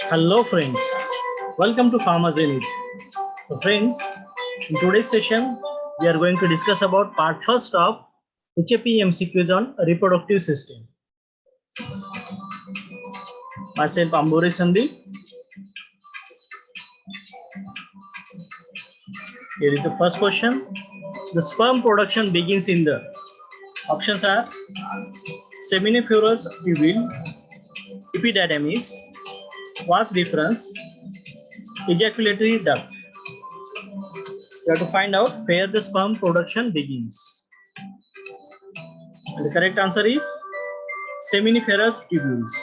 Hello friends, welcome to Farmers in It. So friends, in today's session, we are going to discuss about part first of HAP MCQs on reproductive system. Myself Ambore Sandeep. Here is the first question. The sperm production begins in the options are seminiferous tubule, epididymis, vas deferens, ejaculatory duct. You have to find out where the sperm production begins. And the correct answer is seminiferous tubules.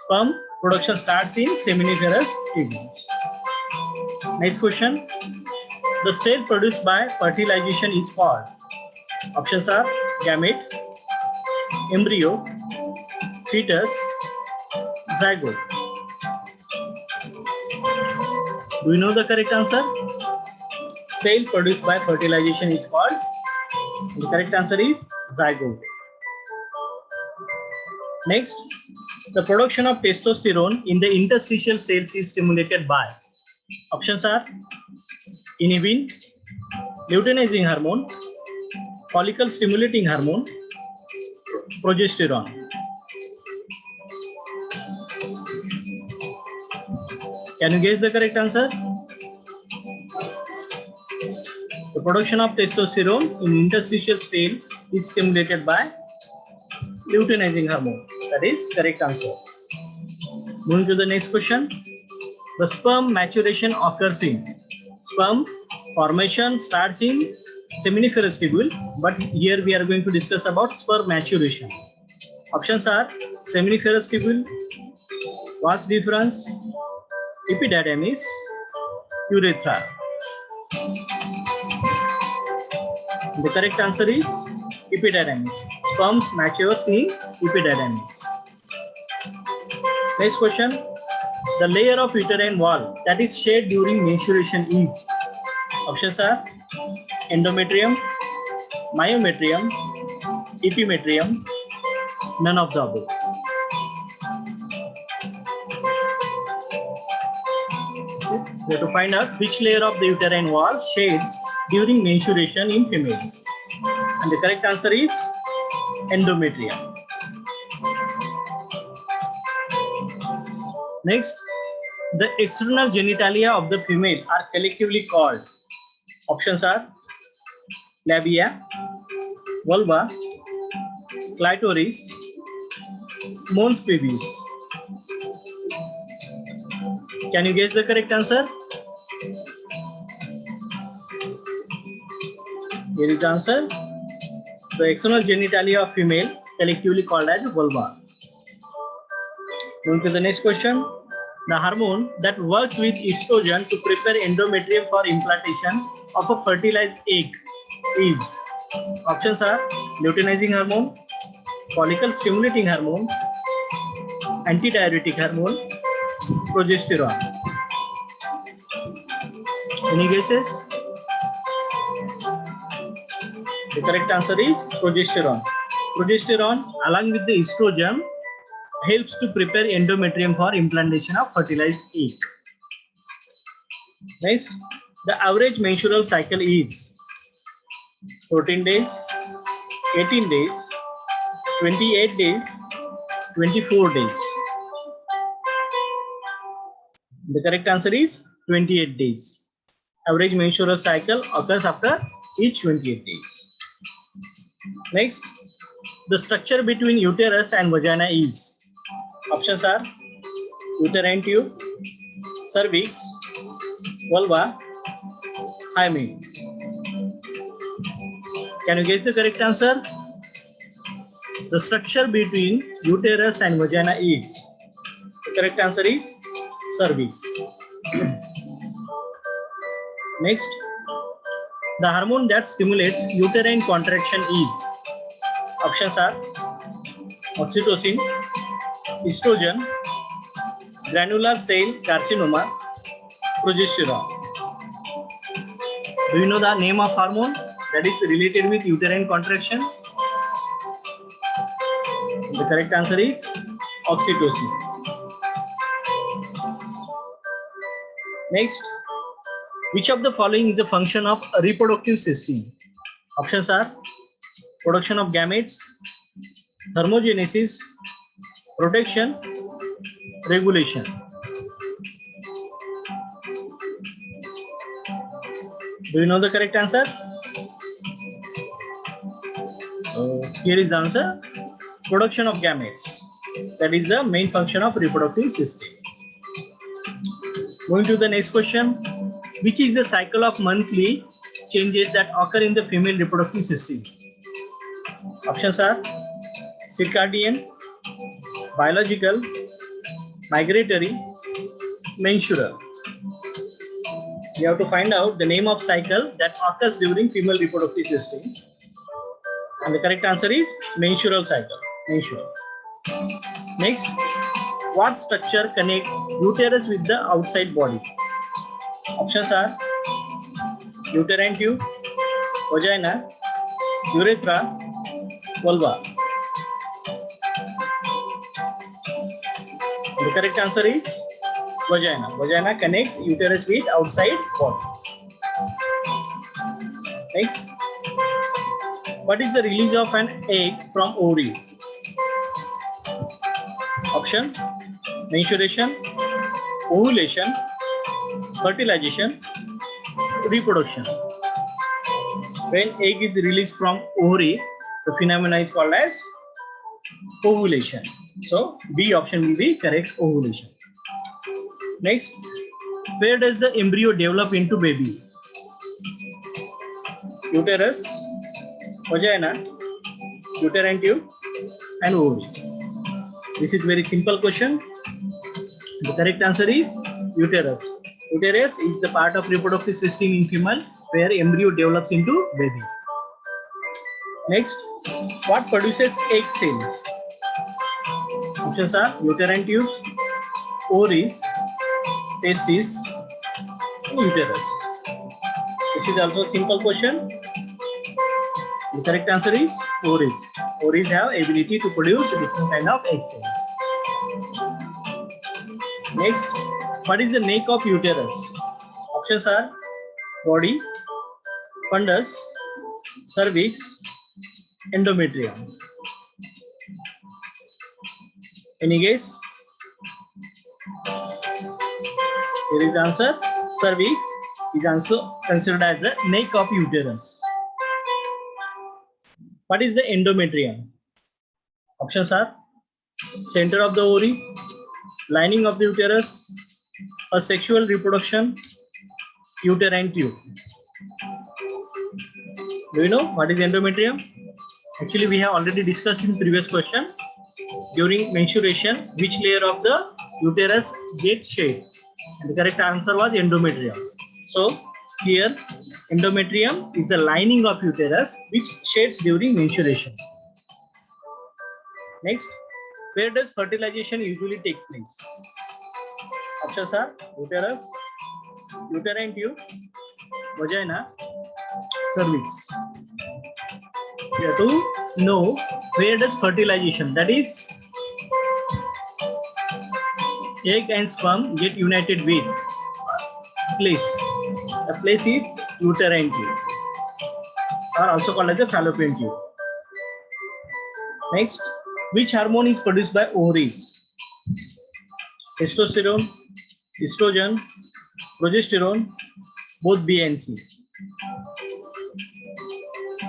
Sperm production starts in seminiferous tubules. Next question. The cell produced by fertilization is called. Options are gamete, embryo, fetus, zygote. Do you know the correct answer? Cell produced by fertilization is called. The correct answer is zygote. Next, the production of testosterone in the interstitial cells is stimulated by. Options are inhibin, luteinizing hormone, follicle stimulating hormone, progesterone. Can you guess the correct answer? The production of testosterone in interstitial cell is stimulated by luteinizing hormone. That is correct answer. Moving to the next question. The sperm maturation occurs in. Sperm formation starts in seminiferous tubule, but here we are going to discuss about sperm maturation. Options are seminiferous tubule, vas deferens, epididymis, urethra. The correct answer is epididymis. Sperms matures in epididymis. Next question. The layer of uterine wall that is shed during menstruation is. Options are endometrium, myometrium, epimetrium, none of the above. We have to find out which layer of the uterine wall sheds during menstruation in females. And the correct answer is endometrium. Next, the external genitalia of the female are collectively called. Options are labia, vulva, clitoris, mons pubis. Can you guess the correct answer? Here is the answer. The external genitalia of female collectively called as vulva. Moving to the next question. The hormone that works with estrogen to prepare endometrium for implantation of a fertilized egg is. Options are luteinizing hormone, follicle stimulating hormone, antidiuretic hormone, progesterone. Any guesses? The correct answer is progesterone. Progesterone, along with the estrogen, helps to prepare endometrium for implantation of fertilized egg. Next, the average menstrual cycle is 14 days, 18 days, 28 days, 24 days. The correct answer is 28 days. Average menstrual cycle occurs after each 28 days. Next, the structure between uterus and vagina is. Options are uterine tube, cervix, vulva, hymen. Can you guess the correct answer? The structure between uterus and vagina is. The correct answer is cervix. Next, the hormone that stimulates uterine contraction is. Options are oxytocin, estrogen, granular cell carcinoma, progesterone. Do you know the name of hormone that is related with uterine contraction? The correct answer is oxytocin. Next, which of the following is a function of a reproductive system? Options are production of gametes, thermogenesis, protection, regulation. Do you know the correct answer? Here is the answer. Production of gametes. That is the main function of reproductive system. Going to the next question. Which is the cycle of monthly changes that occur in the female reproductive system? Options are circadian, biological, migratory, menstrual. You have to find out the name of cycle that occurs during female reproductive system. And the correct answer is menstrual cycle. Menstrual. Next, what structure connects uterus with the outside body? Options are uterine tube, vagina, urethra, vulva. The correct answer is vagina. Vagina connects uterus with outside body. Next, what is the release of an egg from ovary? Option: menstruation, ovulation, fertilization, reproduction. When egg is released from ovary, the phenomena is called as ovulation. So B option will be correct, ovulation. Next, where does the embryo develop into baby? Uterus, vagina, uterine tube, and ovary. This is very simple question. The correct answer is uterus. Uterus is the part of reproductive system in female where embryo develops into baby. Next, what produces egg cells? Options are uterine tubes, ovaries, testes, and uterus. This is also a simple question. The correct answer is ovaries. Ovaries have ability to produce different kind of egg cells. Next, what is the neck of uterus? Options are body, fundus, cervix, endometrium. Any guess? Here is the answer. Cervix is also considered as the neck of uterus. What is the endometrium? Options are center of the ovary, lining of the uterus, asexual reproduction, uterine tube. Do you know what is endometrium? Actually, we have already discussed in previous question. During menstruation, which layer of the uterus gets shed? And the correct answer was endometrium. So here, endometrium is the lining of uterus which sheds during menstruation. Next, where does fertilization usually take place? Options are uterus, uterine tube, vagina, cervix. You have to know where does fertilization, that is egg and sperm get united with place. The place is uterine tube, or also called as a fallopian tube. Next, which hormone is produced by ovaries? Testosterone, estrogen, progesterone, both B and C.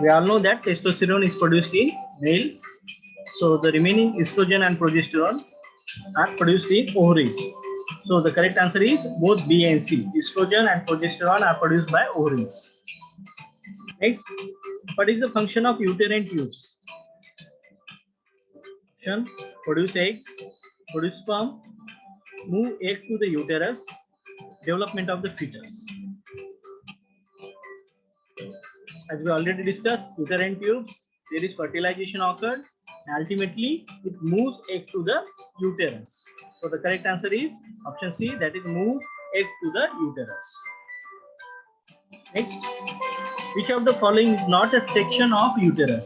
We all know that testosterone is produced in male, so the remaining estrogen and progesterone are produced in ovaries. So the correct answer is both B and C. Estrogen and progesterone are produced by ovaries. Next, what is the function of uterine tubes? Function: produce eggs, produce sperm, move egg to the uterus, development of the fetus. As we already discussed, uterine tubes, there is fertilization occurred, and ultimately it moves egg to the uterus. So the correct answer is option C, that is move egg to the uterus. Next, which of the following is not a section of uterus?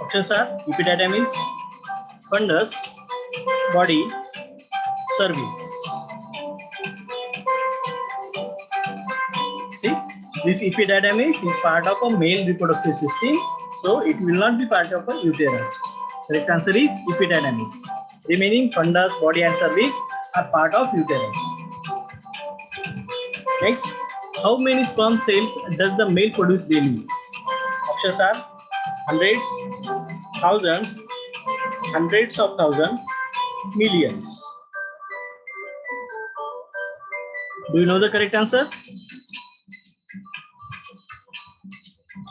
Options are epididymis, fundus, body, cervix. This epididymis is part of a male reproductive system, so it will not be part of a uterus. Correct answer is epididymis. Remaining fundus, body and cervix are part of uterus. Next, how many sperm cells does the male produce daily? Options are hundreds, thousands, hundreds of thousands, millions. Do you know the correct answer?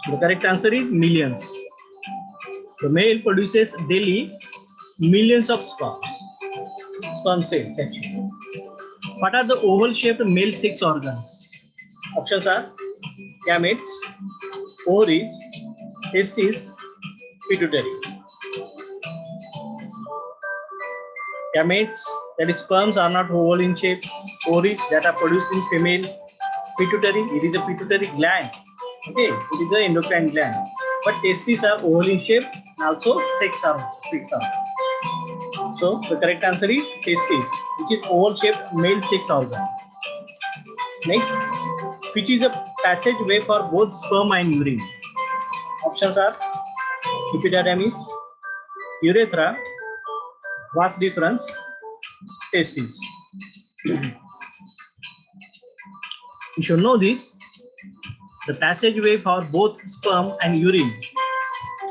The correct answer is millions. The male produces daily millions of sperm cells actually. What are the oval-shaped male sex organs? Options are gametes, ovaries, testes, pituitary. Gametes, that is sperms, are not oval in shape. Ovaries that are produced in female. Pituitary, it is a pituitary gland. Okay, it is an endocrine gland. But testes are oval in shape and also sex organ. So the correct answer is testes, which is oval-shaped male sex organ. Next, which is a passageway for both sperm and urine? Options are epididymis, urethra, vas deferens, testes. You should know this. The passageway for both sperm and urine.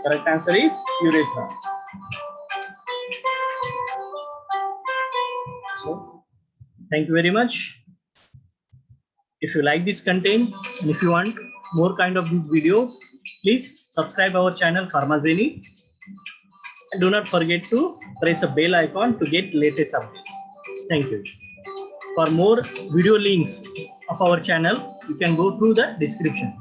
Correct answer is urethra. So, thank you very much. If you like this content and if you want more kind of these videos, please subscribe our channel Pharmazeni and do not forget to press a bell icon to get latest updates. Thank you. For more video links of our channel, you can go through the description.